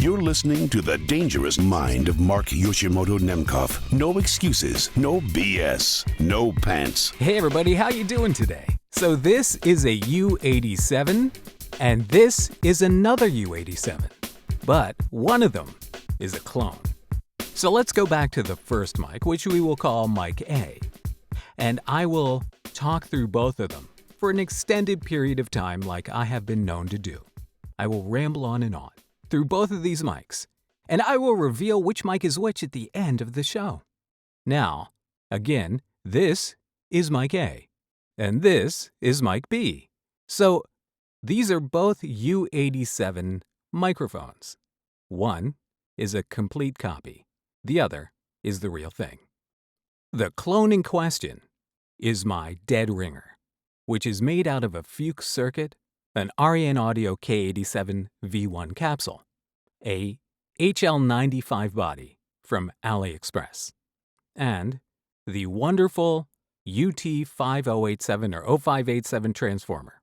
You're listening to The Dangerous Mind of Mark Yoshimoto Nemkov. No excuses, no BS, no pants. Hey everybody, how you doing today? So this is a U87, and this is another U87. But one of them is a clone. So let's go back to the first mic, which we will call mic A. And I will talk through both of them for an extended period of time like I have been known to do. I will ramble on and on through both of these mics, and I will reveal which mic is which at the end of the show. Now, again, this is mic A, and this is mic B. So these are both U87 microphones. One is a complete copy. The other is the real thing. The clone in question is my dead ringer, which is made out of a Fuchs circuit, an REN Audio K87 V1 capsule, a HL95 body from AliExpress, and the wonderful UT5087 or 0587 transformer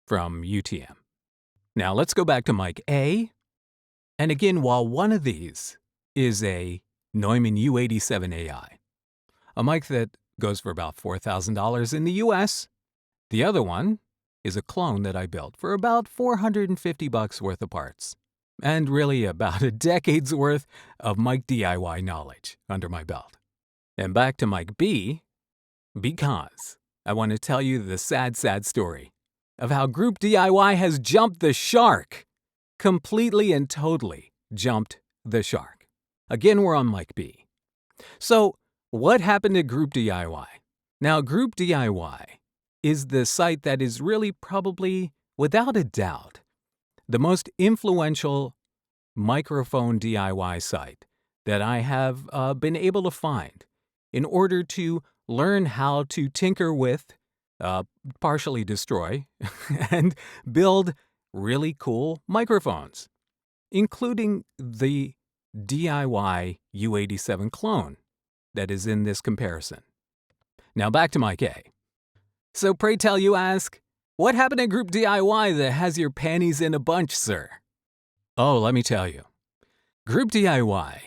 from UTM. Now let's go back to mic A. And again, while one of these is a Neumann u87ai, a mic that goes for about $4,000 in the US, the other one is a clone that I built for about $450 worth of parts, and really about a decade's worth of mic DIY knowledge under my belt. And back to mic B, because I want to tell you the sad story of how GroupDIY has jumped the shark, completely and totally jumped the shark. Again, we're on mic B. So what happened to GroupDIY? Now, GroupDIY is the site that is really probably, without a doubt, the most influential microphone DIY site that I have been able to find in order to learn how to tinker with, partially destroy, and build really cool microphones, including the DIY U87 clone that is in this comparison. Now back to mic A. So pray tell, you ask, what happened at GroupDIY that has your panties in a bunch, sir? Oh, let me tell you. GroupDIY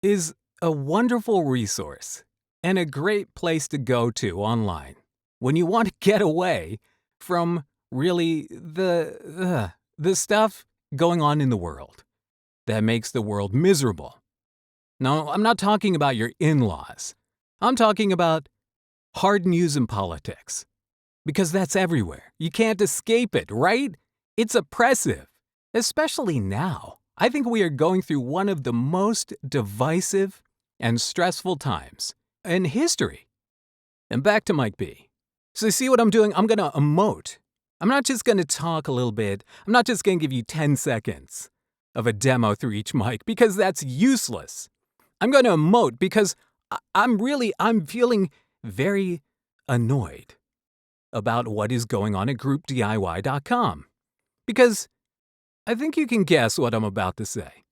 is a wonderful resource and a great place to go to online when you want to get away from really the stuff going on in the world that makes the world miserable. No, I'm not talking about your in-laws. I'm talking about hard news and politics. Because that's everywhere. You can't escape it, right? It's oppressive, especially now. I think we are going through one of the most divisive and stressful times in history. And back to mic B. So you see what I'm doing? I'm going to emote. I'm not just going to talk a little bit. I'm not just going to give you 10 seconds of a demo through each mic because that's useless. I'm going to emote because I'm feeling very annoyed about what is going on at GroupDIY.com. Because I think you can guess what I'm about to say.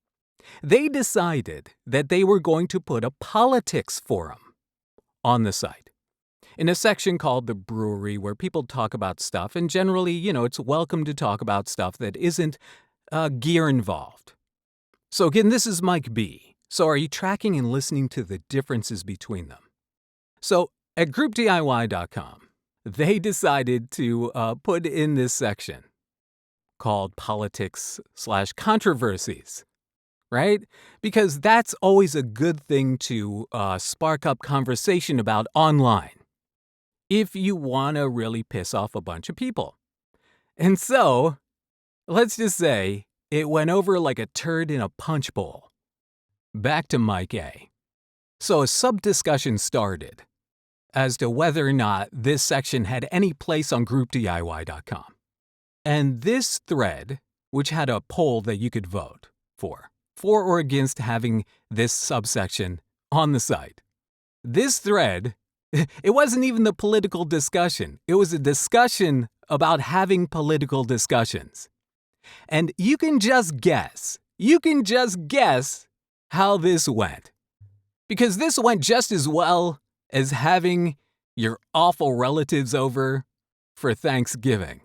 They decided that they were going to put a politics forum on the site, in a section called the brewery where people talk about stuff, and generally, it's welcome to talk about stuff that isn't gear involved. So again, this is mic B. So are you tracking and listening to the differences between them? So at GroupDIY.com, they decided to put in this section called politics/controversies, right? Because that's always a good thing to spark up conversation about online if you want to really piss off a bunch of people. And so, let's just say it went over like a turd in a punch bowl. Back to mic A. So a sub-discussion started as to whether or not this section had any place on GroupDIY.com. And this thread, which had a poll that you could vote for or against having this subsection on the site. This thread, it wasn't even the political discussion. It was a discussion about having political discussions. And you can just guess how this went. Because this went just as well as having your awful relatives over for Thanksgiving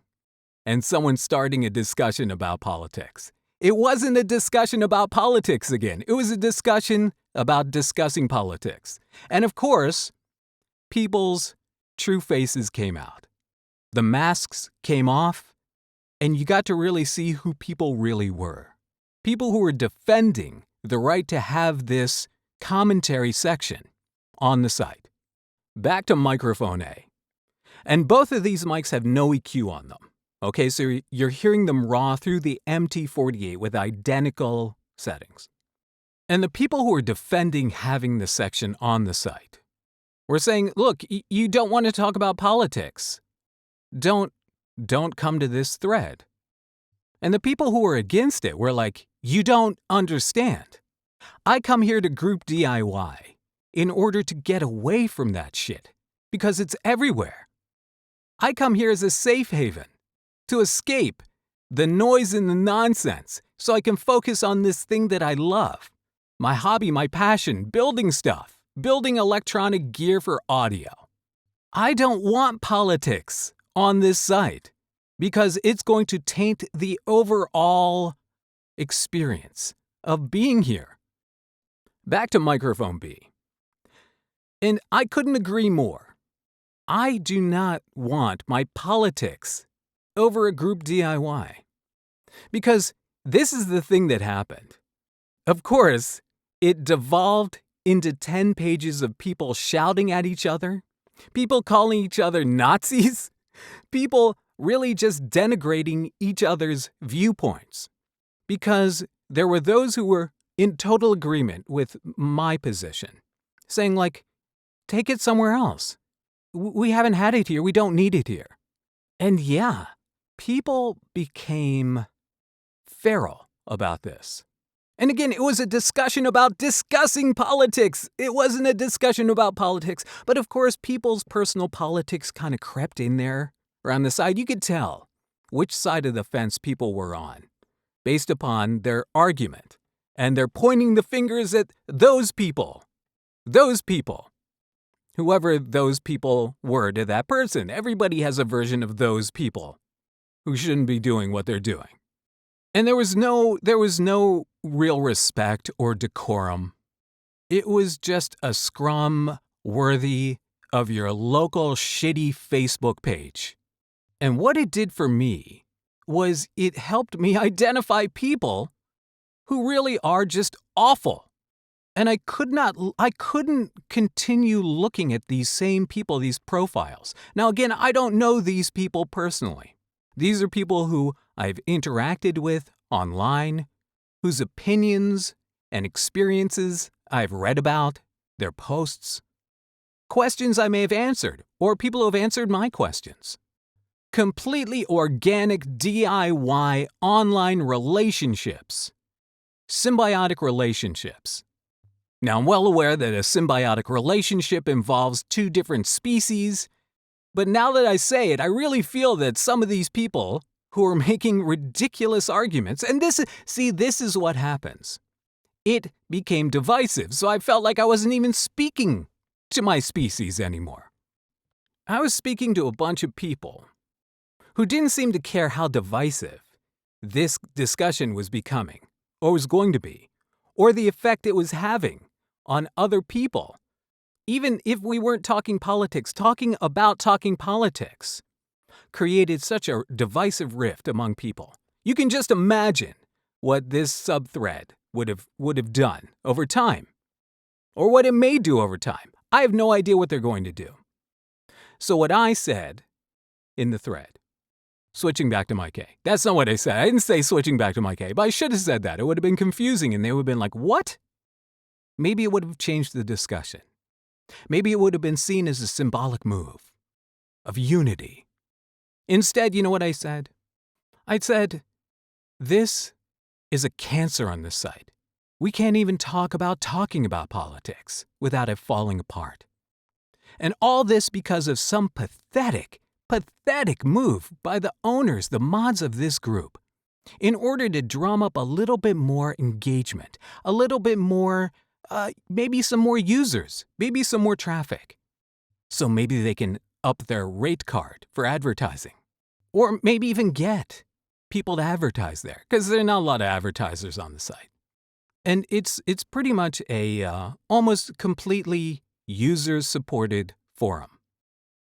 and someone starting a discussion about politics. It wasn't a discussion about politics again. It was a discussion about discussing politics. And of course, people's true faces came out. The masks came off, and you got to really see who people really were. People who were defending the right to have this commentary section on the site. Back to microphone A. And both of these mics have no EQ on them. Okay, so you're hearing them raw through the MT48 with identical settings. And the people who are defending having the section on the site were saying, look, you don't want to talk about politics. Don't come to this thread. And the people who were against it were like, you don't understand. I come here to GroupDIY in order to get away from that shit because it's everywhere. I come here as a safe haven to escape the noise and the nonsense so I can focus on this thing that I love. My hobby, my passion, building stuff, building electronic gear for audio. I don't want politics on this site because it's going to taint the overall experience of being here. Back to microphone B. And I couldn't agree more. I do not want my politics over a GroupDIY. Because this is the thing that happened. Of course, it devolved into 10 pages of people shouting at each other, people calling each other Nazis, people really just denigrating each other's viewpoints. Because there were those who were in total agreement with my position, saying like, take it somewhere else. We haven't had it here. We don't need it here. And yeah, people became feral about this. And again, it was a discussion about discussing politics. It wasn't a discussion about politics. But of course, people's personal politics kind of crept in there around the side. You could tell which side of the fence people were on based upon their argument. And they're pointing the fingers at those people. Those people. Whoever those people were to that person. Everybody has a version of those people who shouldn't be doing what they're doing. And there was no real respect or decorum. It was just a scrum worthy of your local shitty Facebook page. And what it did for me was it helped me identify people who really are just awful. And I couldn't continue looking at these same people, these profiles. Now again, I don't know these people personally. These are people who I've interacted with online, whose opinions and experiences I've read about, their posts, questions I may have answered, or people who have answered my questions. Completely organic DIY online relationships. Symbiotic relationships. Now, I'm well aware that a symbiotic relationship involves two different species, but now that I say it, I really feel that some of these people who are making ridiculous arguments, and this is what happens. It became divisive, so I felt like I wasn't even speaking to my species anymore. I was speaking to a bunch of people who didn't seem to care how divisive this discussion was becoming, or was going to be, or the effect it was having on other people. Even if we weren't talking politics, talking politics created such a divisive rift among people. You can just imagine what this subthread would have done over time, or what it may do over time. I have no idea what they're going to do. So what I said in the thread, switching back to Mike A. That's not what I said. I didn't say switching back to Mike A, but I should have said that. It would have been confusing, and they would have been like, what? Maybe it would have changed the discussion. Maybe it would have been seen as a symbolic move of unity. Instead, you know what I said? I said, this is a cancer on this site. We can't even talk about talking about politics without it falling apart. And all this because of some pathetic move by the owners, the mods of this group, in order to drum up a little bit more engagement, a little bit more, maybe some more users, maybe some more traffic. So maybe they can up their rate card for advertising. Or maybe even get people to advertise there because there are not a lot of advertisers on the site. And it's pretty much a almost completely user-supported forum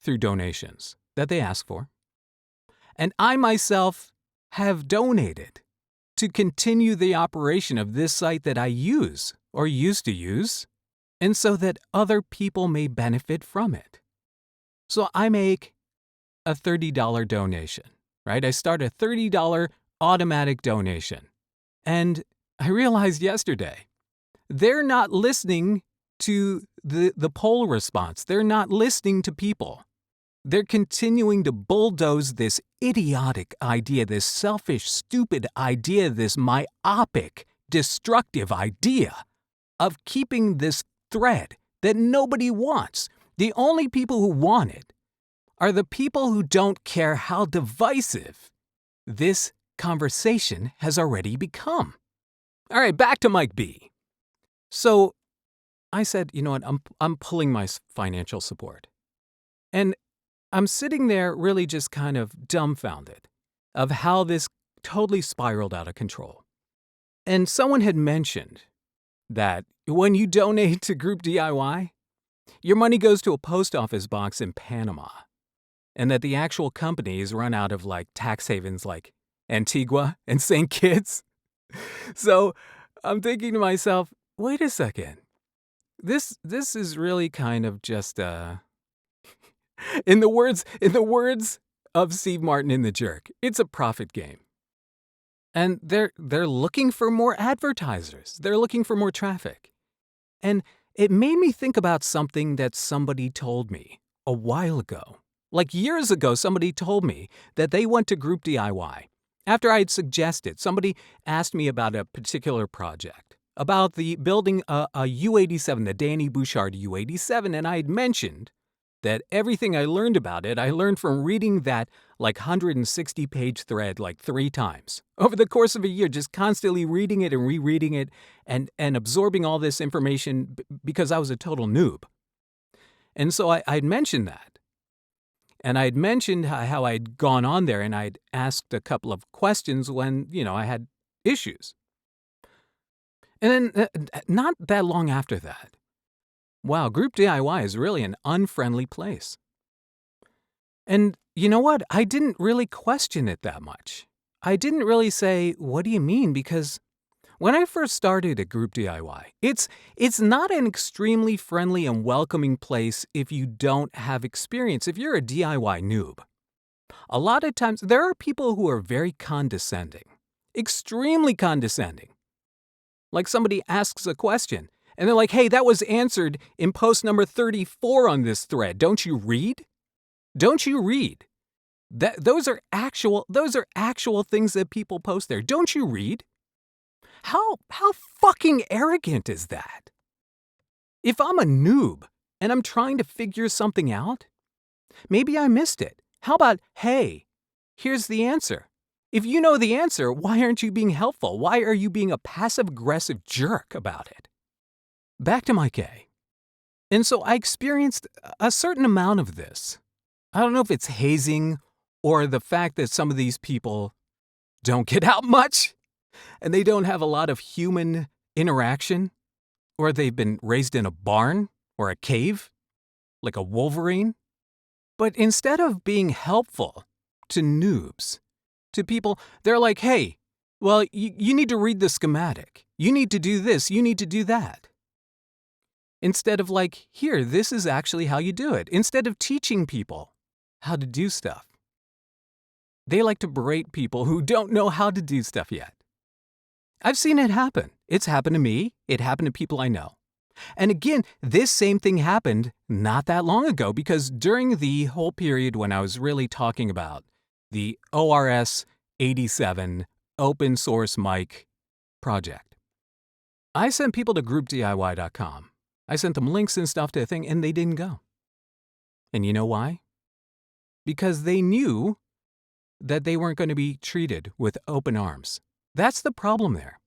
through donations that they ask for. And I myself have donated to continue the operation of this site that I use or used to use, and so that other people may benefit from it. So I make a $30 donation, right? I start a $30 automatic donation. And I realized yesterday, they're not listening to the poll response. They're not listening to people. They're continuing to bulldoze this idiotic idea, this selfish, stupid idea, this myopic, destructive idea of keeping this thread that nobody wants. The only people who want it are the people who don't care how divisive this conversation has already become. All right, back to Mike B. So I said, you know what, I'm pulling my financial support. And I'm sitting there really just kind of dumbfounded of how this totally spiraled out of control. And someone had mentioned that when you donate to GroupDIY, your money goes to a post office box in Panama, and that the actual company is run out of like tax havens like Antigua and St. Kitts. So I'm thinking to myself, wait a second. This is really kind of just in the words of Steve Martin in The Jerk, it's a profit game. And they're looking for more advertisers. They're looking for more traffic. And it made me think about something that somebody told me a while ago. Like years ago, somebody told me that they went to GroupDIY. After I had suggested, somebody asked me about a particular project, about the building a U87, the Danny Bouchard U87, and I had mentioned that everything I learned about it, I learned from reading that like 160-page thread like 3 times over the course of a year, just constantly reading it and rereading it and absorbing all this information because I was a total noob. And so I'd mentioned that. And I'd mentioned how I'd gone on there and I'd asked a couple of questions when, I had issues. And then not that long after that, wow, GroupDIY is really an unfriendly place. And you know what? I didn't really question it that much. I didn't really say, what do you mean? Because when I first started at GroupDIY, it's not an extremely friendly and welcoming place if you don't have experience, if you're a DIY noob. A lot of times, there are people who are very condescending, extremely condescending. Like somebody asks a question, and they're like, hey, that was answered in post number 34 on this thread. Don't you read? Don't you read? Those are actual things that people post there. Don't you read? How fucking arrogant is that? If I'm a noob and I'm trying to figure something out, maybe I missed it. How about, hey, here's the answer. If you know the answer, why aren't you being helpful? Why are you being a passive-aggressive jerk about it? Back to Mike A. And so I experienced a certain amount of this. I don't know if it's hazing or the fact that some of these people don't get out much and they don't have a lot of human interaction, or they've been raised in a barn or a cave, like a Wolverine. But instead of being helpful to noobs, to people, they're like, hey, well, you need to read the schematic. You need to do this. You need to do that. Instead of like, here, this is actually how you do it. Instead of teaching people how to do stuff. They like to berate people who don't know how to do stuff yet. I've seen it happen. It's happened to me. It happened to people I know. And again, this same thing happened not that long ago because during the whole period when I was really talking about the ORS-87 open source mic project, I sent people to GroupDIY.com. I sent them links and stuff to the thing, and they didn't go. And you know why? Because they knew that they weren't going to be treated with open arms. That's the problem there.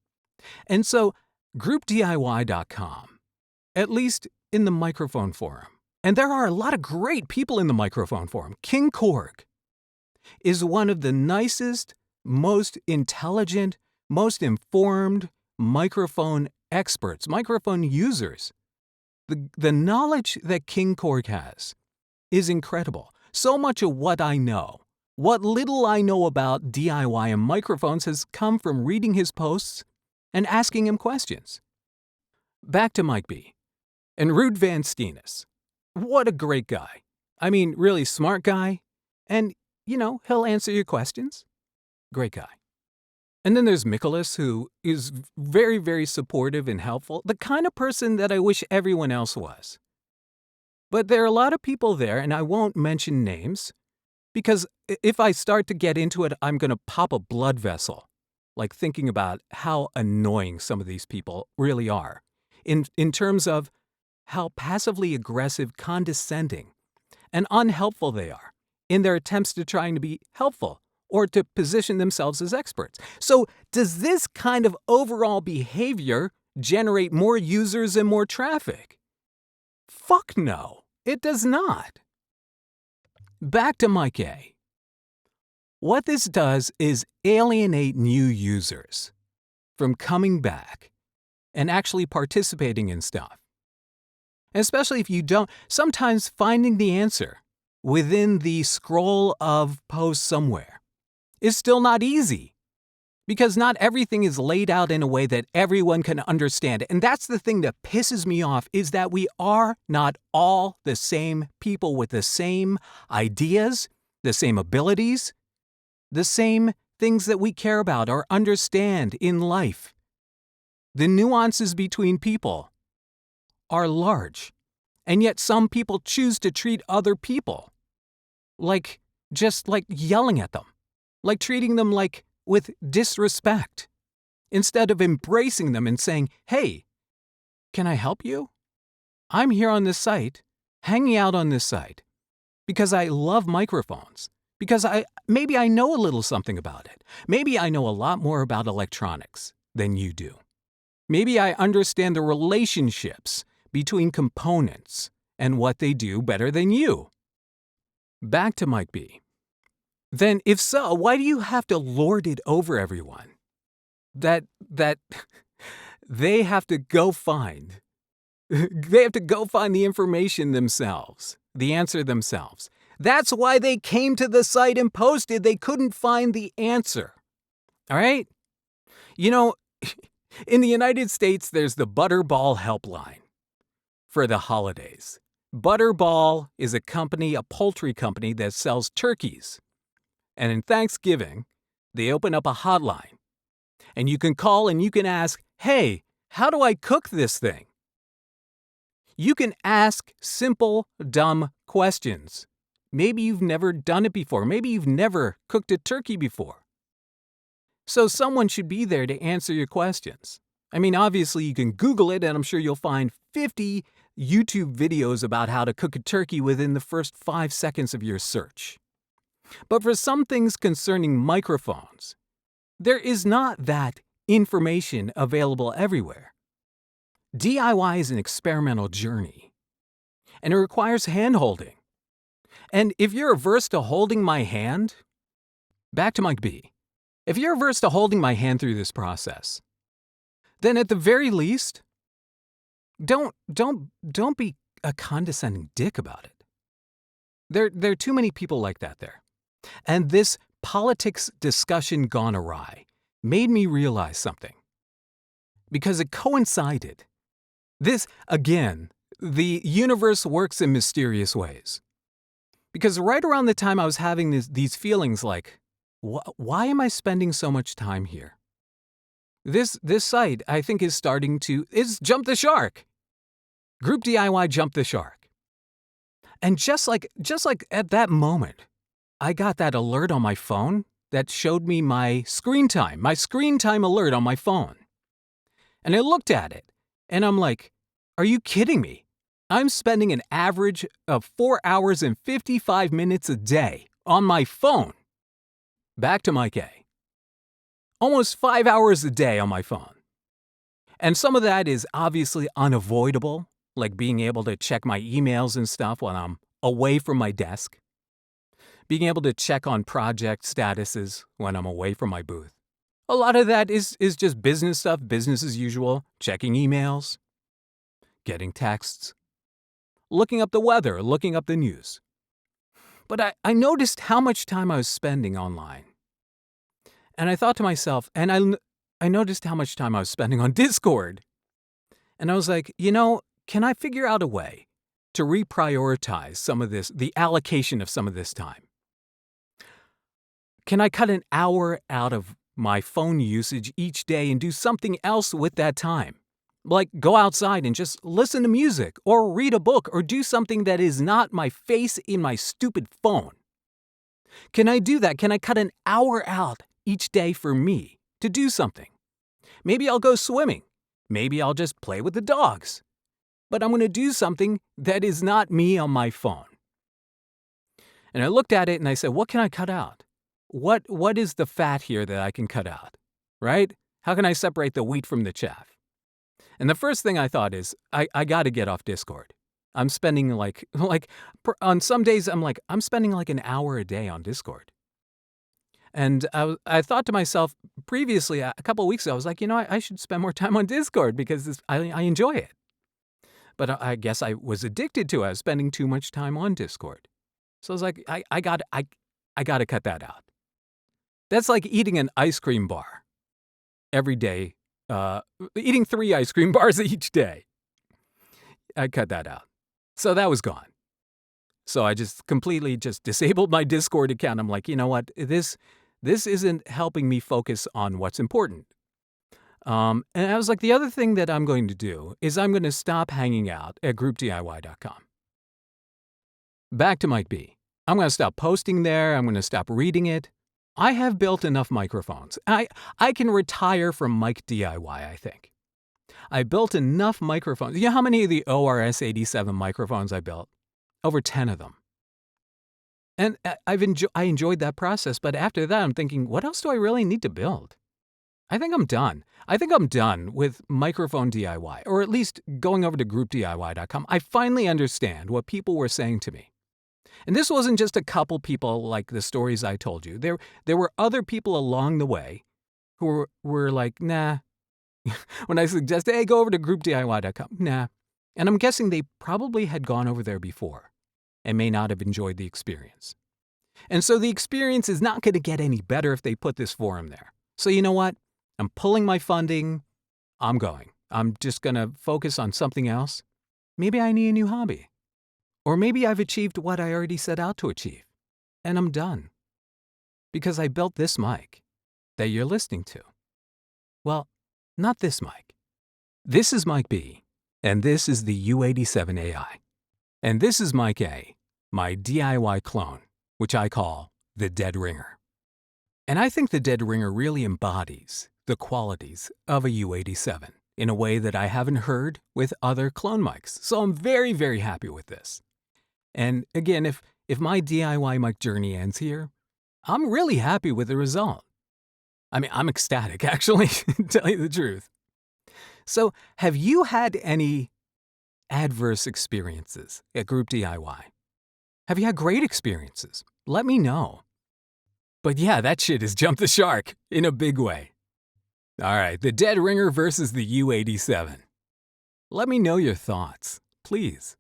And so GroupDIY.com, at least in the microphone forum, and there are a lot of great people in the microphone forum. King Korg is one of the nicest, most intelligent, most informed microphone experts, microphone users. The knowledge that King Korg has is incredible. So much of what I know, what little I know about DIY and microphones has come from reading his posts and asking him questions. Back to Mike B. And Ruud Van Steenis. What a great guy. I mean, really smart guy. And, he'll answer your questions. Great guy. And then there's Nicholas, who is very, very supportive and helpful. The kind of person that I wish everyone else was. But there are a lot of people there, and I won't mention names, because if I start to get into it, I'm going to pop a blood vessel, like thinking about how annoying some of these people really are, in terms of how passively aggressive, condescending, and unhelpful they are in their attempts to trying to be helpful or to position themselves as experts. So does this kind of overall behavior generate more users and more traffic? Fuck no, it does not. Back to Mike A. What this does is alienate new users from coming back and actually participating in stuff. Especially if you don't, sometimes finding the answer within the scroll of posts somewhere is still not easy, because not everything is laid out in a way that everyone can understand. And that's the thing that pisses me off, is that we are not all the same people with the same ideas, the same abilities, the same things that we care about or understand in life. The nuances between people are large, and yet some people choose to treat other people like yelling at them, like treating them with disrespect, instead of embracing them and saying, "Hey, can I help you? I'm here on this site, hanging out on this site, because I love microphones, because maybe I know a little something about it. Maybe I know a lot more about electronics than you do. Maybe I understand the relationships between components and what they do better than you." Back to Mike B. Then if so, why do you have to lord it over everyone? That they have to go find. They have to go find the information themselves, the answer themselves. That's why they came to the site and posted. They couldn't find the answer. All right? In the United States, there's the Butterball Helpline for the holidays. Butterball is a poultry company that sells turkeys. And in Thanksgiving, they open up a hotline. And you can call and you can ask, "Hey, how do I cook this thing?" You can ask simple, dumb questions. Maybe you've never done it before. Maybe you've never cooked a turkey before. So someone should be there to answer your questions. I mean, obviously you can Google it, and I'm sure you'll find 50 YouTube videos about how to cook a turkey within the first 5 seconds of your search. But for some things concerning microphones, there is not that information available everywhere. DIY is an experimental journey, and it requires hand-holding. And if you're averse to holding my hand, back to Mike B. If you're averse to holding my hand through this process, then at the very least, don't be a condescending dick about it. There are too many people like that there. And this politics discussion gone awry made me realize something. Because it coincided. This, again, the universe works in mysterious ways. Because right around the time I was having these feelings like, why am I spending so much time here? This site, I think, is jump the shark. GroupDIY jumped the shark. And just like at that moment, I got that alert on my phone that showed me my screen time alert on my phone. And I looked at it, and I'm like, are you kidding me? I'm spending an average of 4 hours and 55 minutes a day on my phone. Back to Mike A. Almost 5 hours a day on my phone. And some of that is obviously unavoidable, like being able to check my emails and stuff while I'm away from my desk. being able to check on project statuses when I'm away from my booth. A lot of that is just business stuff, business as usual, checking emails, getting texts, looking up the weather, looking up the news. But I noticed how much time I was spending online. And I thought to myself, and I noticed how much time I was spending on Discord. And I was like, can I figure out a way to reprioritize some of this, the allocation of some of this time? Can I cut an hour out of my phone usage each day and do something else with that time? Like go outside and just listen to music or read a book or do something that is not my face in my stupid phone. Can I do that? Can I cut an hour out each day for me to do something? Maybe I'll go swimming. Maybe I'll just play with the dogs. But I'm going to do something that is not me on my phone. And I looked at it and I said, what can I cut out? What is the fat here that I can cut out, right? How can I separate the wheat from the chaff? And the first thing I thought is, I got to get off Discord. I'm spending on some days, I'm spending like an hour a day on Discord. And I thought to myself previously, a couple of weeks ago, I was like, I should spend more time on Discord because I enjoy it. But I guess I was addicted to it. I was spending too much time on Discord. So I was like, I got to cut that out. That's like eating an ice cream bar every day, eating 3 ice cream bars each day. I cut that out. So that was gone. So I just completely disabled my Discord account. I'm like, you know what? This isn't helping me focus on what's important. And I was like, the other thing that I'm going to do is I'm going to stop hanging out at GroupDIY.com. Back to Mike B. I'm going to stop posting there. I'm going to stop reading it. I have built enough microphones. I can retire from Mike DIY, I think. I built enough microphones. You know how many of the ORS-87 microphones I built? Over 10 of them. And I enjoyed that process, but after that I'm thinking, what else do I really need to build? I think I'm done. I think I'm done with microphone DIY, or at least going over to GroupDIY.com. I finally understand what people were saying to me. And this wasn't just a couple people like the stories I told you. There were other people along the way who were like, nah. When I suggested, hey, go over to GroupDIY.com, nah. And I'm guessing they probably had gone over there before and may not have enjoyed the experience. And so the experience is not going to get any better if they put this forum there. So you know what? I'm pulling my funding. I'm going. I'm just going to focus on something else. Maybe I need a new hobby. Or maybe I've achieved what I already set out to achieve. And I'm done. Because I built this mic that you're listening to. Well, not this mic. This is Mike B. And this is the U87ai. And this is Mike A., my DIY clone, which I call the Dead Ringer. And I think the Dead Ringer really embodies the qualities of a U87 in a way that I haven't heard with other clone mics. So I'm very, very happy with this. And again, if my DIY mic journey ends here, I'm really happy with the result. I mean, I'm ecstatic, actually, to tell you the truth. So have you had any adverse experiences at GroupDIY? Have you had great experiences? Let me know. But yeah, that shit has jumped the shark in a big way. All right, the Dead Ringer versus the U87. Let me know your thoughts, please.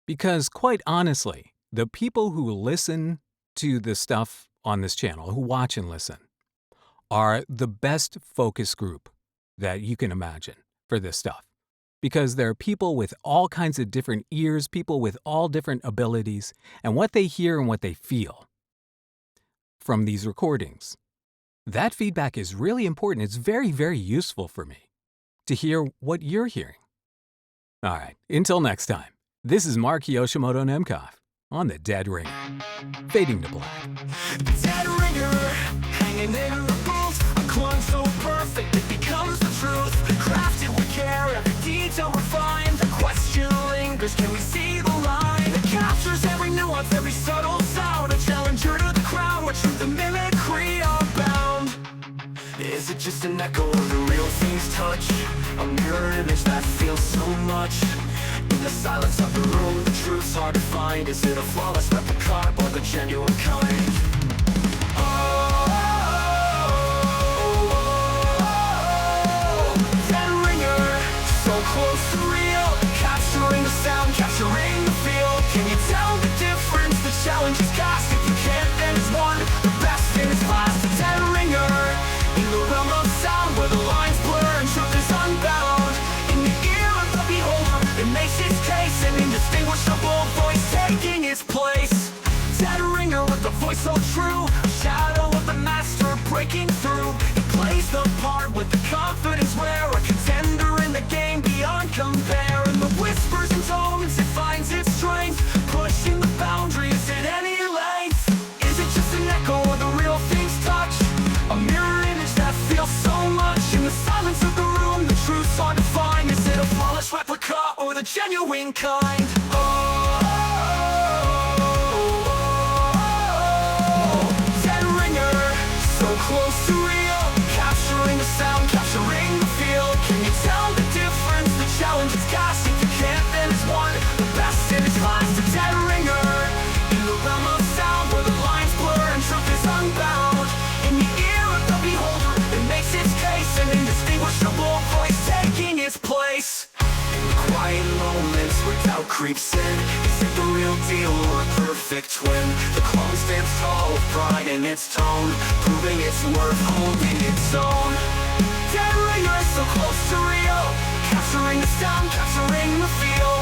Because quite honestly, the people who listen to the stuff on this channel, who watch and listen, are the best focus group that you can imagine for this stuff. Because there are people with all kinds of different ears, people with all different abilities, and what they hear and what they feel from these recordings. That feedback is really important. It's very, very useful for me to hear what you're hearing. All right, until next time, this is Mark Yoshimoto Nemkov on the Dead Ringer. Fading to black. Dead Ringer, hanging in the booth. A clone so perfect it becomes the truth. Crafted with care, every detail refined. The question lingers, can we see the line? It captures every nuance, every subtle sound. A challenger to the crowd, where truth and mimicry are bound. Is it just an echo of the real things touch? A mirror image that feels so much. In the silence of the room, the truth's hard to find. Is it a flawless replica? caught by the genuine kind. Dead ringer, so close to real, capturing the sound, capturing the feel. Can you tell the difference? The challenge is cast. If you can't, then it's one, the best in his class. The dead ringer, in the realm of sound, where the lines blur and truth is unbound. In the ear of the beholder, it makes its case, an indistinguishable voice taking its place. Dead ringer with a voice so true, a shadow of the master breaking through. He plays the part with the confidence rare, a contender in the game beyond compare. In the whispers and tones it finds its strength, pushing the boundaries at any length. Is it just an echo of the real thing's touch? A mirror image that feels so much. In the silence of the room, the truth's hard to find. Is it a polished replica or the genuine kind? Dead ringer, so close to real, capturing the sound, capturing the feel. Can you tell the difference? The challenge is cast. If you can't, then it's one, the best in his class. The dead ringer, in the realm of sound, where the lines blur and truth is unbound. In the ear of the beholder, it makes its case, an indistinguishable voice taking its place. In the quiet moments where doubt creeps in, is it the real deal or a perfect twin? The clone stands tall with pride in its tone, proving its worth, holding its own. Dead ringer, so close to real, capturing the sound, capturing the feel.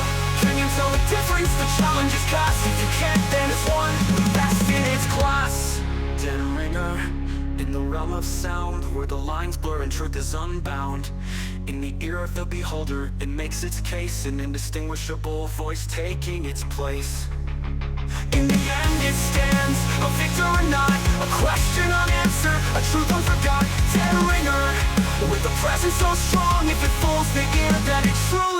Can you tell the difference? The challenge is cast. If you can't, then it's one, the best in its class. Dead ringer, in the realm of sound, where the lines blur and truth is unbound. In the ear of the beholder, it makes its case, an indistinguishable voice taking its place. In the end it stands, a victor or not, a question unanswered, a truth unforgot. Dead ringer, with a presence so strong, if it fools the ear, that it truly